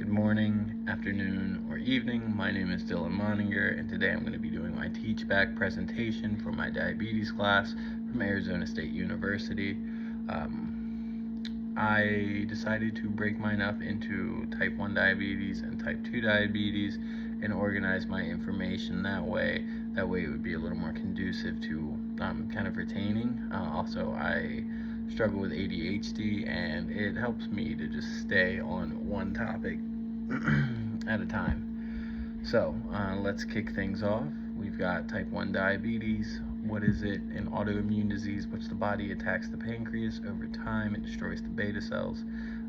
morning, afternoon, or evening. My name is Dylan Monninger, and today I'm going to be doing my Teach Back presentation for my diabetes class from Arizona State University. I decided to break mine up into type 1 diabetes and type 2 diabetes and organize my information that way. That way it would be a little more conducive to kind of retaining. Also, I struggle with ADHD, and it helps me to just stay on one topic at a time. So let's kick things off. We've got type 1 diabetes. What is it? An autoimmune disease which the body attacks the pancreas. Over time, it destroys the beta cells.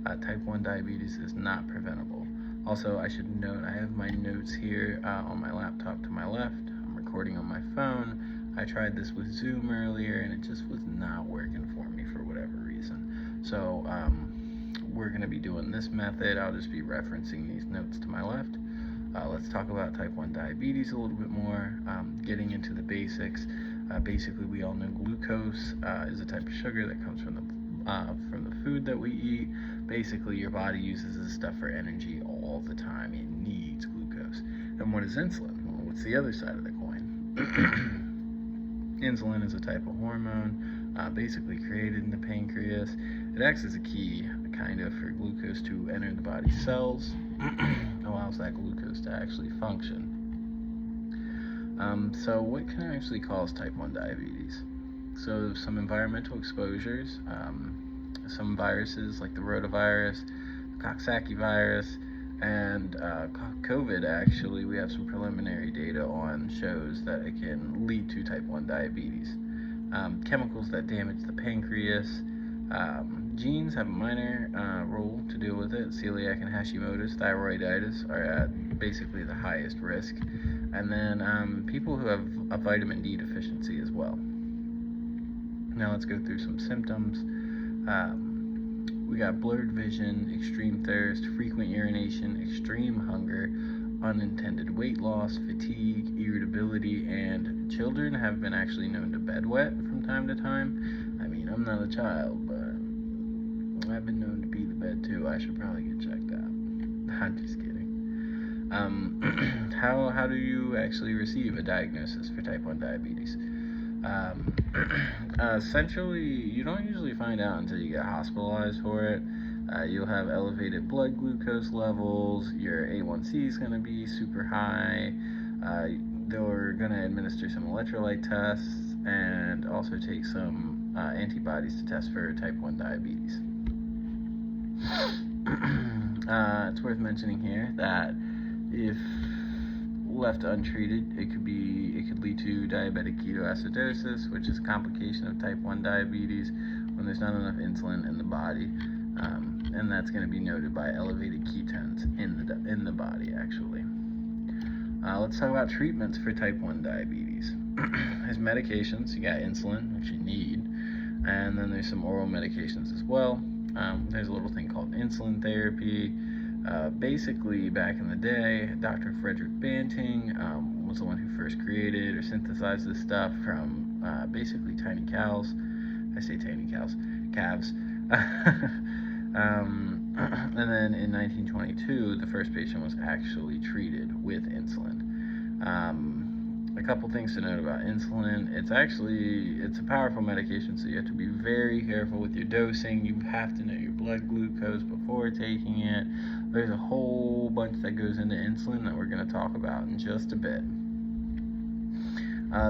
Type 1 diabetes is not preventable. Also, I should note I have my notes here on my laptop to my left. I'm recording on my phone. I tried this with Zoom earlier, and it just was not working for me for whatever reason. So we're going to be doing this method. I'll just be referencing these notes to my left. Let's talk about type 1 diabetes a little bit more, getting into the basics. Basically, we all know glucose is a type of sugar that comes from the food that we eat. Basically, your body uses this stuff for energy all the time. It needs glucose. And what is insulin? Well, what's the other side of the coin? Insulin is a type of hormone basically created in the pancreas. It acts as a key kind of for glucose to enter the body's cells, allows that glucose to actually function. So what can actually cause type 1 diabetes? So some environmental exposures, some viruses like the rotavirus, the Coxsackie virus, and COVID. Actually, we have some preliminary data on shows that it can lead to type 1 diabetes. Chemicals that damage the pancreas. Genes have a minor role to deal with it. Celiac and Hashimoto's thyroiditis are at basically the highest risk. And then people who have a vitamin D deficiency as well. Now let's go through some symptoms. We got blurred vision, extreme thirst, frequent urination, extreme hunger, unintended weight loss, fatigue, irritability, and children have been actually known to bedwet from time to time. I mean, I'm not a child, but I've been known to pee the bed too. I should probably get checked out. I'm just kidding. How do you actually receive a diagnosis for type 1 diabetes? Essentially, you don't usually find out until you get hospitalized for it. You'll have elevated blood glucose levels. Your A1C is going to be super high. They're going to administer some electrolyte tests and also take some antibodies to test for type 1 diabetes. It's worth mentioning here that if left untreated, it could lead to diabetic ketoacidosis, which is a complication of type 1 diabetes when there's not enough insulin in the body, and that's going to be noted by elevated ketones in the body actually. Let's talk about treatments for type 1 diabetes. There's medications. You got insulin, which you need, and then there's some oral medications as well. There's a little thing called insulin therapy. Basically, back in the day, Dr. Frederick Banting was the one who first created or synthesized this stuff from basically tiny cows. I say tiny cows, calves. And then in 1922, the first patient was actually treated with insulin. A couple things to note about insulin. It's a powerful medication, so you have to be very careful with your dosing. You have to know your blood glucose before taking it. There's a whole bunch that goes into insulin that we're going to talk about in just a bit.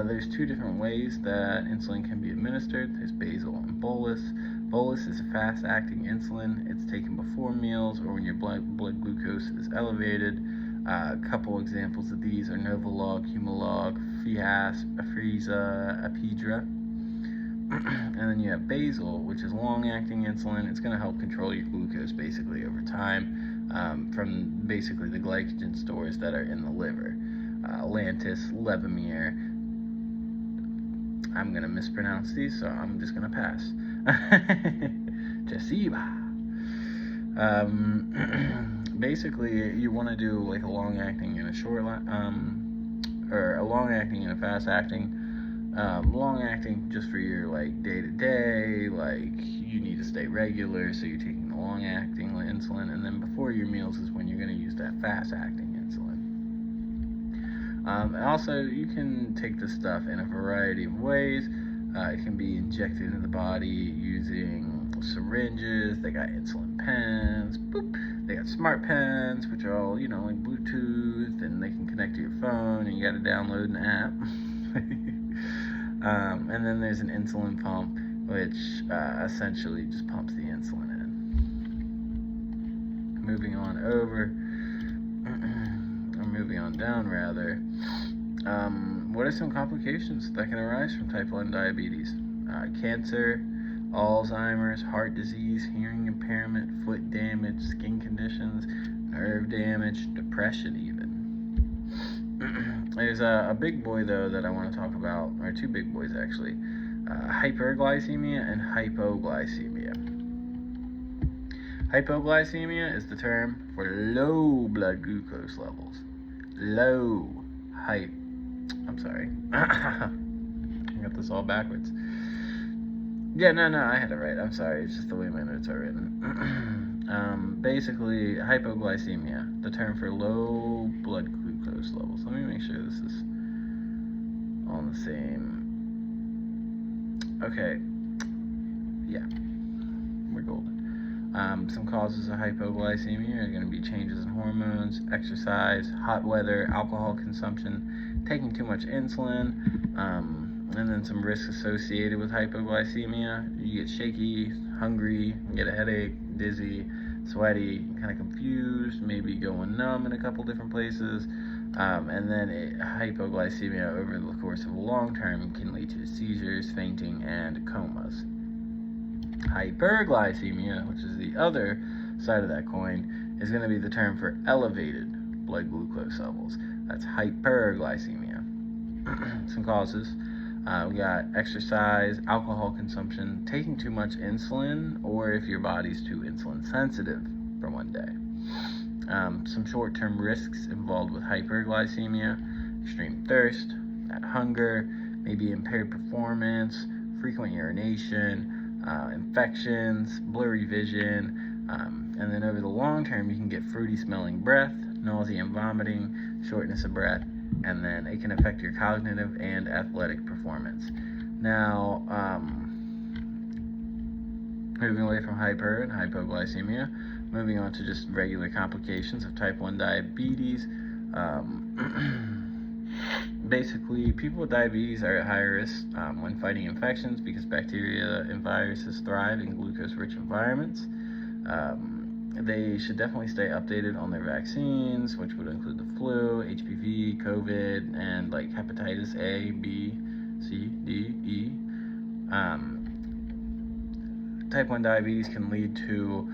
There's two different ways that insulin can be administered. There's basal and bolus. Bolus is a fast-acting insulin. It's taken before meals or when your blood glucose is elevated. A couple examples of these are Novolog, Humalog, Fiasp, Afrezza, Apidra. And then you have basal, which is long-acting insulin. It's going to help control your glucose basically over time from basically the glycogen stores that are in the liver. Lantus, Levemir. I'm going to mispronounce these, so I'm just going to pass. Jasiba. Basically, you want to do like a long-acting and a a long-acting and a fast-acting. Long-acting just for your like day-to-day, like you need to stay regular, so you're taking long-acting insulin, and then before your meals is when you're going to use that fast-acting insulin. Also, you can take this stuff in a variety of ways. It can be injected into the body using syringes. They got insulin pens. Boop. They got smart pens, which are all, like Bluetooth, and they can connect to your phone, and you got to download an app. And then there's an insulin pump, which essentially just pumps the insulin in. Moving on down rather. What are some complications that can arise from type 1 diabetes? Cancer, Alzheimer's, heart disease, hearing impairment, foot damage, skin conditions, nerve damage, depression even. There's a big boy though that I want to talk about, or two big boys actually. Hyperglycemia and hypoglycemia. Hypoglycemia is the term for low blood glucose levels. I got this all backwards. Yeah, no, I had it right. I'm sorry. It's just the way my notes are written. Basically, hypoglycemia, the term for low blood glucose levels. Let me make sure this is on the same. Okay. Yeah, we're golden. Some causes of hypoglycemia are going to be changes in hormones, exercise, hot weather, alcohol consumption, taking too much insulin, and then some risks associated with hypoglycemia. You get shaky, hungry, get a headache, dizzy, sweaty, kind of confused, maybe going numb in a couple different places. And then hypoglycemia over the course of a long term can lead to seizures, fainting, and comas. Hyperglycemia, which is the other side of that coin, is going to be the term for elevated blood glucose levels. That's hyperglycemia. Some causes. We got exercise, alcohol consumption, taking too much insulin, or if your body's too insulin sensitive for one day. Some short-term risks involved with hyperglycemia: extreme thirst, that hunger, maybe impaired performance, frequent urination, infections, blurry vision, and then over the long term you can get fruity smelling breath, nausea and vomiting, shortness of breath, and then it can affect your cognitive and athletic performance. Now, moving away from hyper and hypoglycemia, moving on to just regular complications of type 1 diabetes. Basically, people with diabetes are at higher risk when fighting infections because bacteria and viruses thrive in glucose-rich environments. They should definitely stay updated on their vaccines, which would include the flu, HPV, COVID, and like hepatitis A, B, C, D, E. Type 1 diabetes can lead to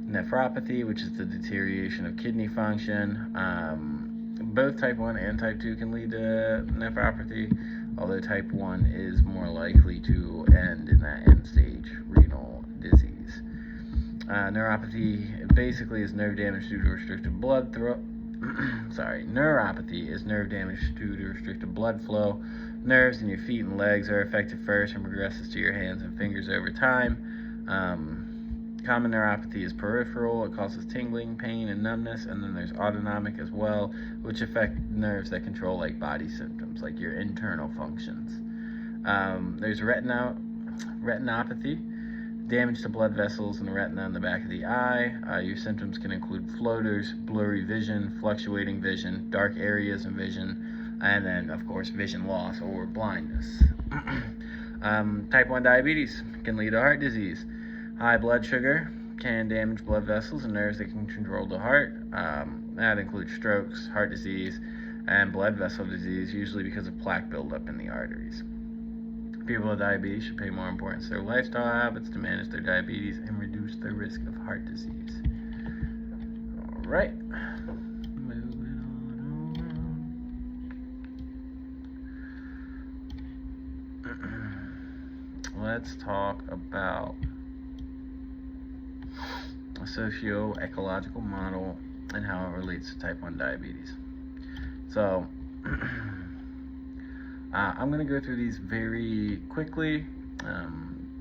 nephropathy, which is the deterioration of kidney function. Both type 1 and type 2 can lead to nephropathy, although type 1 is more likely to end in that end-stage renal disease. Neuropathy basically is nerve damage due to restricted blood Neuropathy is nerve damage due to restricted blood flow. Nerves in your feet and legs are affected first and progresses to your hands and fingers over time. Common neuropathy is peripheral. It causes tingling, pain, and numbness. And then there's autonomic as well, which affect nerves that control like body symptoms, like your internal functions. There's retinopathy, damage to blood vessels in the retina in the back of the eye. Your symptoms can include floaters, blurry vision, fluctuating vision, dark areas in vision, and then, of course, vision loss or blindness. Type 1 diabetes can lead to heart disease. High blood sugar can damage blood vessels and nerves that can control the heart. That includes strokes, heart disease, and blood vessel disease, usually because of plaque buildup in the arteries. People with diabetes should pay more importance to their lifestyle habits to manage their diabetes and reduce their risk of heart disease. All right. Moving on. Let's talk about a socio-ecological model and how it relates to type 1 diabetes. So, I'm going to go through these very quickly.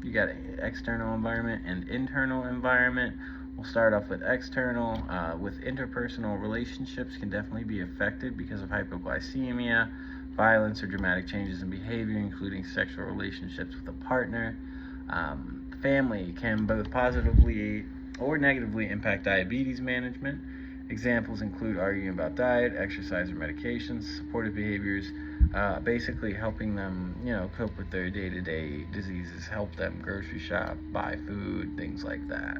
You got external environment and internal environment. We'll start off with external. With interpersonal relationships can definitely be affected because of hypoglycemia, violence, or dramatic changes in behavior, including sexual relationships with a partner. Family can both positively or negatively impact diabetes management. Examples include arguing about diet, exercise, or medications, supportive behaviors, basically helping them, cope with their day-to-day diseases, help them grocery shop, buy food, things like that.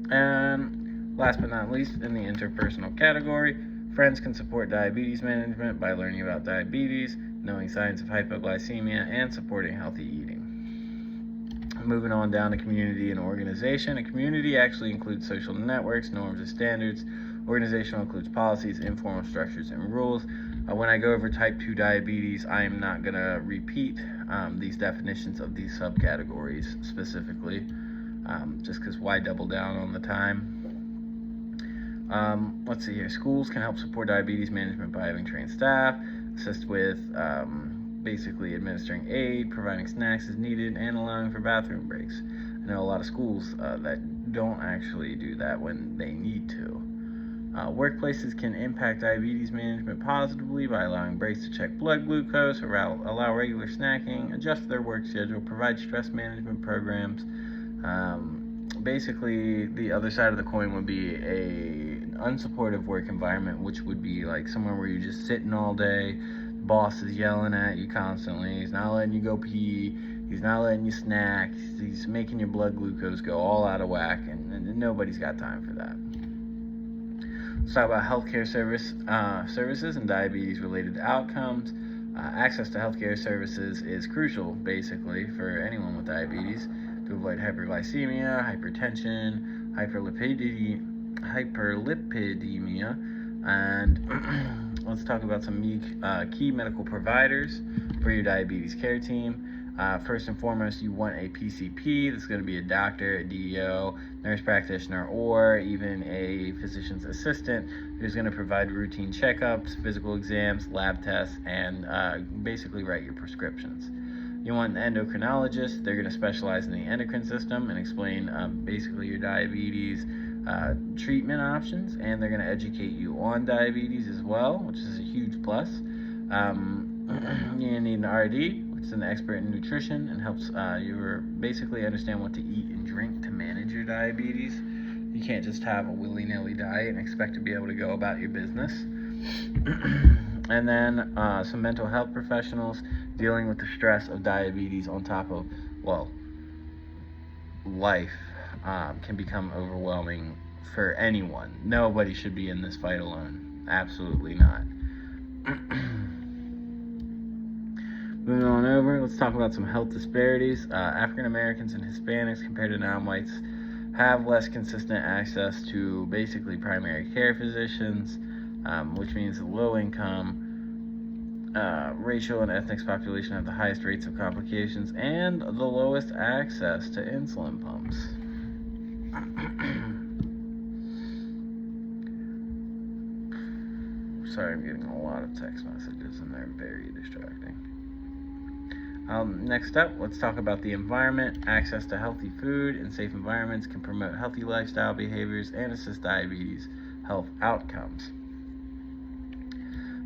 And last but not least, in the interpersonal category, friends can support diabetes management by learning about diabetes, knowing signs of hypoglycemia, and supporting healthy eating. Moving on down to community and organization. A community actually includes social networks, norms, and standards. Organizational includes policies, informal structures, and rules. When I go over type 2 diabetes, I am not going to repeat these definitions of these subcategories specifically, just because why double down on the time? Let's see here. Schools can help support diabetes management by having trained staff, assist with basically administering aid, providing snacks as needed, and allowing for bathroom breaks. I know a lot of schools that don't actually do that when they need to. Workplaces can impact diabetes management positively by allowing breaks to check blood glucose, allow regular snacking, adjust their work schedule, provide stress management programs. Basically, the other side of the coin would be an unsupportive work environment, which would be like somewhere where you're just sitting all day. The boss is yelling at you constantly. He's not letting you go pee. He's not letting you snack. He's making your blood glucose go all out of whack, and nobody's got time for that. Let's talk about healthcare services and diabetes-related outcomes. Access to healthcare services is crucial, basically, for anyone with diabetes to avoid hyperglycemia, hypertension, hyperlipidemia, and let's talk about some key medical providers for your diabetes care team. First and foremost, you want a PCP. That's going to be a doctor, a DEO, nurse practitioner, or even a physician's assistant who's going to provide routine checkups, physical exams, lab tests, and basically write your prescriptions. You want an endocrinologist. They're going to specialize in the endocrine system and explain basically your diabetes treatment options, and they're going to educate you on diabetes as well, which is a huge plus. You need an RD. It's an expert in nutrition and helps you basically understand what to eat and drink to manage your diabetes. You can't just have a willy-nilly diet and expect to be able to go about your business. And then some mental health professionals dealing with the stress of diabetes on top of, life can become overwhelming for anyone. Nobody should be in this fight alone. Absolutely not. Moving on over, let's talk about some health disparities. African Americans and Hispanics compared to non-whites have less consistent access to basically primary care physicians, which means the low income, racial and ethnic population have the highest rates of complications and the lowest access to insulin pumps. Sorry, I'm getting a lot of text messages and they're very distracting. Next up, let's talk about the environment. Access to healthy food and safe environments can promote healthy lifestyle behaviors and assist diabetes health outcomes.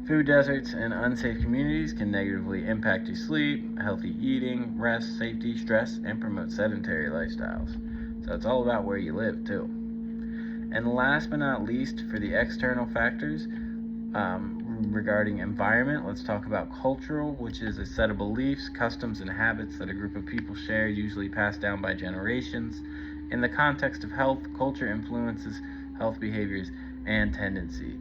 Food deserts and unsafe communities can negatively impact your sleep, healthy eating, rest, safety, stress, and promote sedentary lifestyles. So it's all about where you live, too. And last but not least, for the external factors, regarding environment, let's talk about cultural, which is a set of beliefs, customs, and habits that a group of people share, usually passed down by generations. In the context of health, culture influences health behaviors and tendency.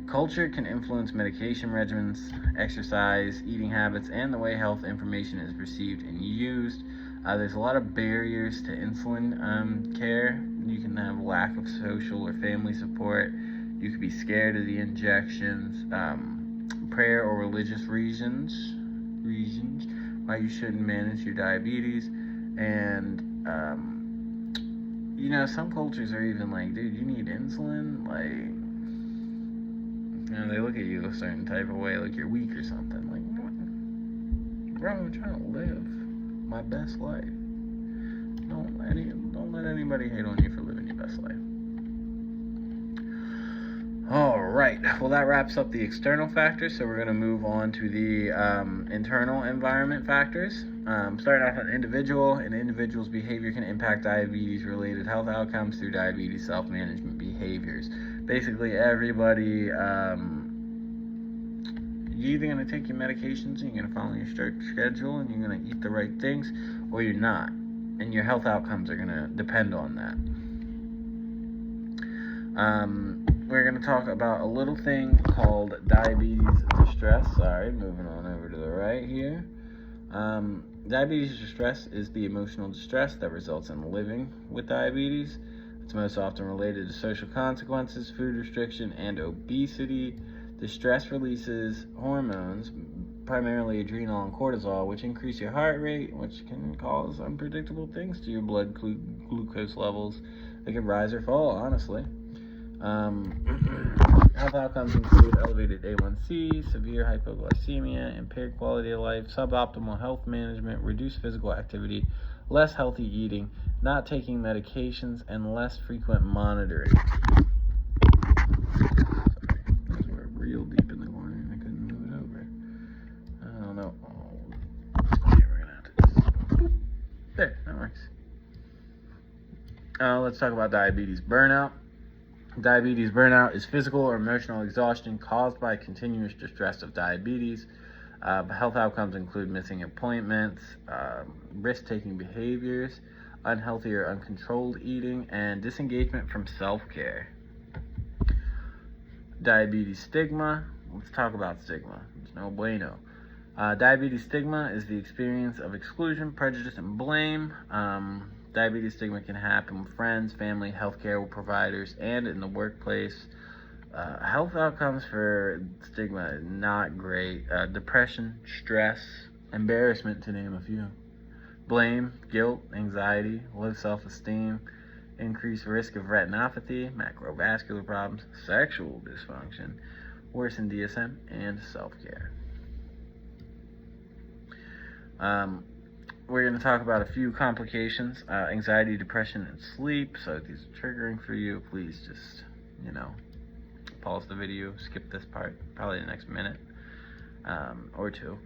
Culture can influence medication regimens, exercise, eating habits, and the way health information is perceived and used. There's a lot of barriers to insulin care. You can have lack of social or family support. You could be scared of the injections, prayer or religious reasons why you shouldn't manage your diabetes, and some cultures are even like, dude, you need insulin, like, they look at you a certain type of way, like you're weak or something. Like, what? Bro, I'm trying to live. my best life. Don't let anybody hate on you for living your best life. Alright, well that wraps up the external factors, so we're going to move on to the internal environment factors. Starting off with an individual's behavior can impact diabetes-related health outcomes through diabetes self-management behaviors. Basically, everybody, you're either going to take your medications and you're going to follow your strict schedule and you're going to eat the right things, or you're not. And your health outcomes are going to depend on that. We're going to talk about a little thing called diabetes distress. Moving on over to the right here. Diabetes distress is the emotional distress that results in living with diabetes. It's most often related to social consequences, food restriction, and obesity. Distress releases hormones, primarily adrenal and cortisol, which increase your heart rate, which can cause unpredictable things to your blood glucose levels. They can rise or fall, honestly. Health outcomes include elevated A1C, severe hypoglycemia, impaired quality of life, suboptimal health management, reduced physical activity, less healthy eating, not taking medications, and less frequent monitoring. Sorry, those were real deep in the corner and I couldn't move it over. I don't know. Okay, we're gonna have to just... There, that works. Let's talk about diabetes burnout. Diabetes burnout is physical or emotional exhaustion caused by continuous distress of diabetes. Health outcomes include missing appointments, risk-taking behaviors, unhealthy or uncontrolled eating, and disengagement from self-care. Diabetes stigma. Let's talk about stigma. It's no bueno. Diabetes stigma is the experience of exclusion, prejudice, and blame. Diabetes stigma can happen with friends, family, healthcare providers, and in the workplace. Health outcomes for stigma is not great. Depression, stress, embarrassment, to name a few. Blame, guilt, anxiety, low self-esteem, increased risk of retinopathy, macrovascular problems, sexual dysfunction, worsened DSM, and self-care. We're going to talk about a few complications, anxiety, depression, and sleep. So if these are triggering for you, please just, pause the video, skip this part, probably the next minute or two.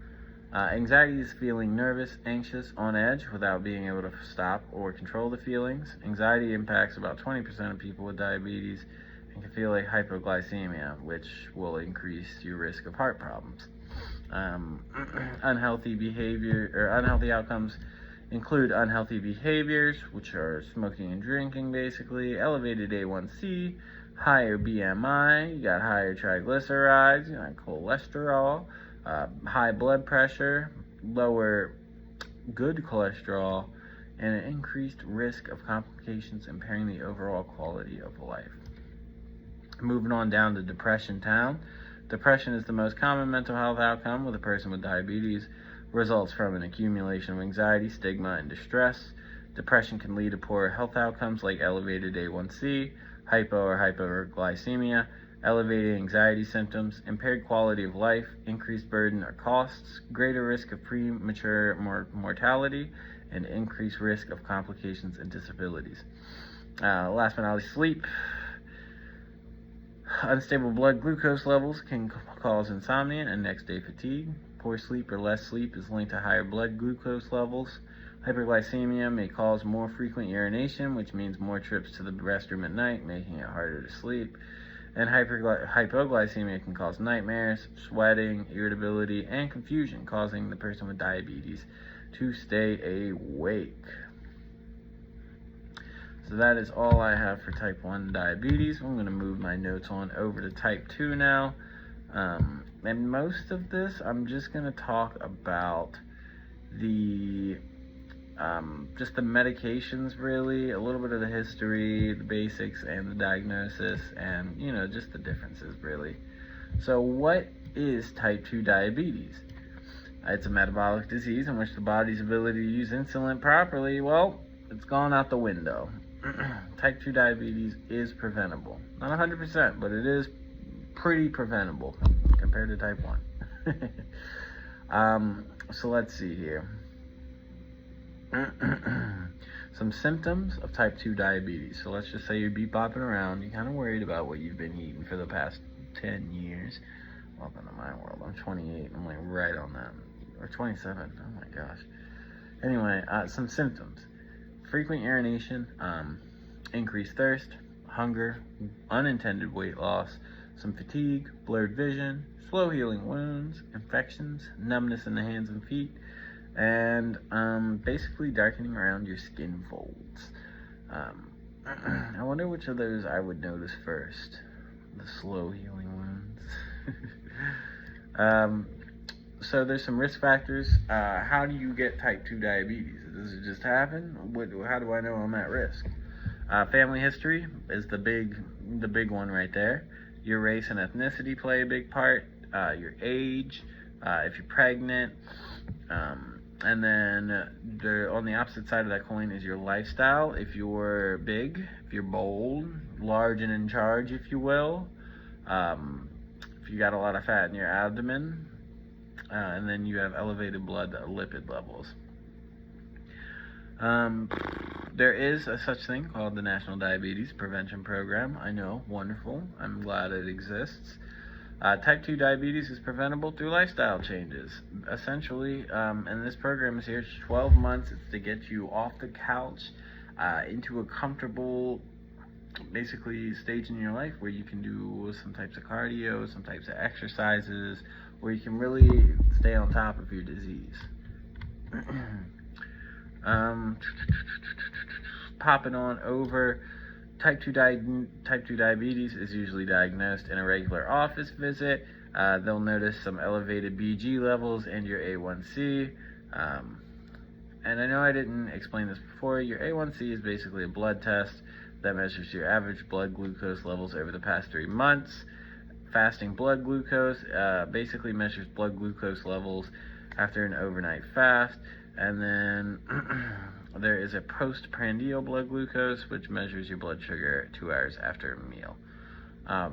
Anxiety is feeling nervous, anxious, on edge without being able to stop or control the feelings. Anxiety impacts about 20% of people with diabetes and can feel like hypoglycemia, which will increase your risk of heart problems. Unhealthy behavior or unhealthy outcomes include unhealthy behaviors, which are smoking and drinking, basically, elevated A1C, higher BMI, you got higher triglycerides, you got cholesterol, high blood pressure, lower good cholesterol, and an increased risk of complications impairing the overall quality of life. Moving on down to depression town. Depression is the most common mental health outcome with a person with diabetes. Results from an accumulation of anxiety, stigma, and distress. Depression can lead to poor health outcomes like elevated A1C, hypo or hyperglycemia, elevated anxiety symptoms, impaired quality of life, increased burden or costs, greater risk of premature mortality, and increased risk of complications and disabilities. Last but not least, sleep. Unstable blood glucose levels can cause insomnia and next day fatigue. Poor sleep or less sleep is linked to higher blood glucose levels. Hyperglycemia may cause more frequent urination, which means more trips to the restroom at night, making it harder to sleep. And hypoglycemia can cause nightmares, sweating, irritability, and confusion, causing the person with diabetes to stay awake. So that is all I have for type 1 diabetes. I'm going to move my notes on over to type 2 now. And most of this, I'm just going to talk about the just the medications, really, a little bit of the history, the basics, and the diagnosis, and, just the differences, really. So what is type 2 diabetes? It's a metabolic disease in which the body's ability to use insulin properly, well, it's gone out the window. Type 2 diabetes is preventable. Not 100%, but it is pretty preventable compared to type 1. So let's see here. Some symptoms of type 2 diabetes. So let's just say you're bopping around, you're kind of worried about what you've been eating for the past 10 years. Welcome to my world. I'm 28. I'm like right on that. Or 27. Oh my gosh. Anyway, some symptoms. Frequent urination, increased thirst, hunger, unintended weight loss, some fatigue, blurred vision, slow healing wounds, infections, numbness in the hands and feet, and basically darkening around your skin folds. I wonder which of those I would notice first. The slow healing wounds. So there's some risk factors. How do you get type 2 diabetes? Does it just happen? How do I know I'm at risk? Family history is the big one right there. Your race and ethnicity play a big part. Your age, if you're pregnant, and then on the opposite side of that coin is your lifestyle. If you're big, if you're bold, large and in charge, if you will. If you got a lot of fat in your abdomen, and then you have elevated blood lipid levels. There is a such thing called the National Diabetes Prevention Program. I know, wonderful. I'm glad it exists. Type 2 diabetes is preventable through lifestyle changes. Essentially, and this program is here 12 months. It's to get you off the couch into a comfortable, basically, stage in your life where you can do some types of cardio, some types of exercises, where you can really stay on top of your disease. Popping on over, type 2 diabetes is usually diagnosed in a regular office visit. They'll notice some elevated BG levels and your A1C. And I know I didn't explain this before. Your A1C is basically a blood test that measures your average blood glucose levels over the past 3 months. Fasting blood glucose basically measures blood glucose levels after an overnight fast. And then there is a postprandial blood glucose, which measures your blood sugar 2 hours after a meal.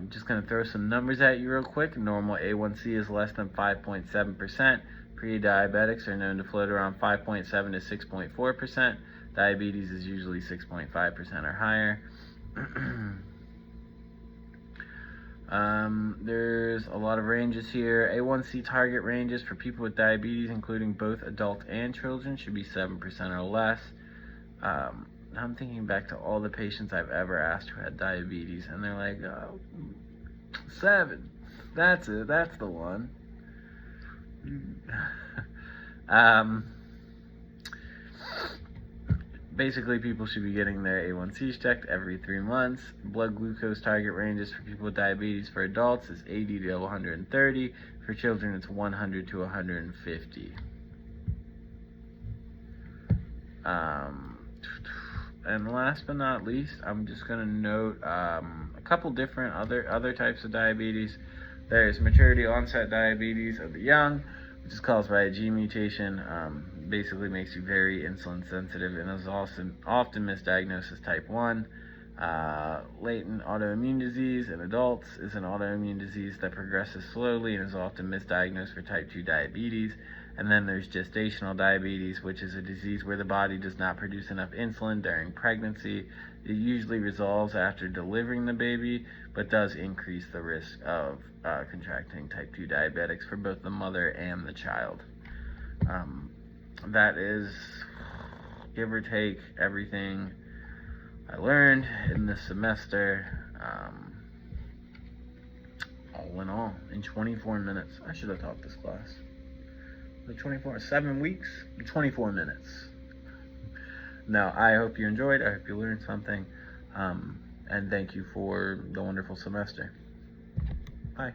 Just going to throw some numbers at you real quick. Normal A1C is less than 5.7%. Pre-diabetics are known to float around 5.7 to 6.4%. Diabetes is usually 6.5% or higher. There's a lot of ranges here. A1C target ranges for people with diabetes, including both adults and children, should be 7% or less. I'm thinking back to all the patients I've ever asked who had diabetes, and they're like, oh, 7. That's it. That's the one. Basically, people should be getting their A1Cs checked every 3 months. Blood glucose target ranges for people with diabetes for adults is 80 to 130. For children, it's 100 to 150. And last but not least, I'm just going to note a couple different other types of diabetes. There's maturity onset diabetes of the young, which is caused by a gene mutation. Basically makes you very insulin sensitive and is often misdiagnosed as type 1. Latent autoimmune disease in adults is an autoimmune disease that progresses slowly and is often misdiagnosed for type 2 diabetes. And then there's gestational diabetes, which is a disease where the body does not produce enough insulin during pregnancy. It usually resolves after delivering the baby, but does increase the risk of contracting type 2 diabetics for both the mother and the child. That is, give or take, everything I learned in this semester, all in all, in 24 minutes. I should have taught this class. Like 7 weeks, 24 minutes. Now, I hope you enjoyed. I hope you learned something. And thank you for the wonderful semester. Bye.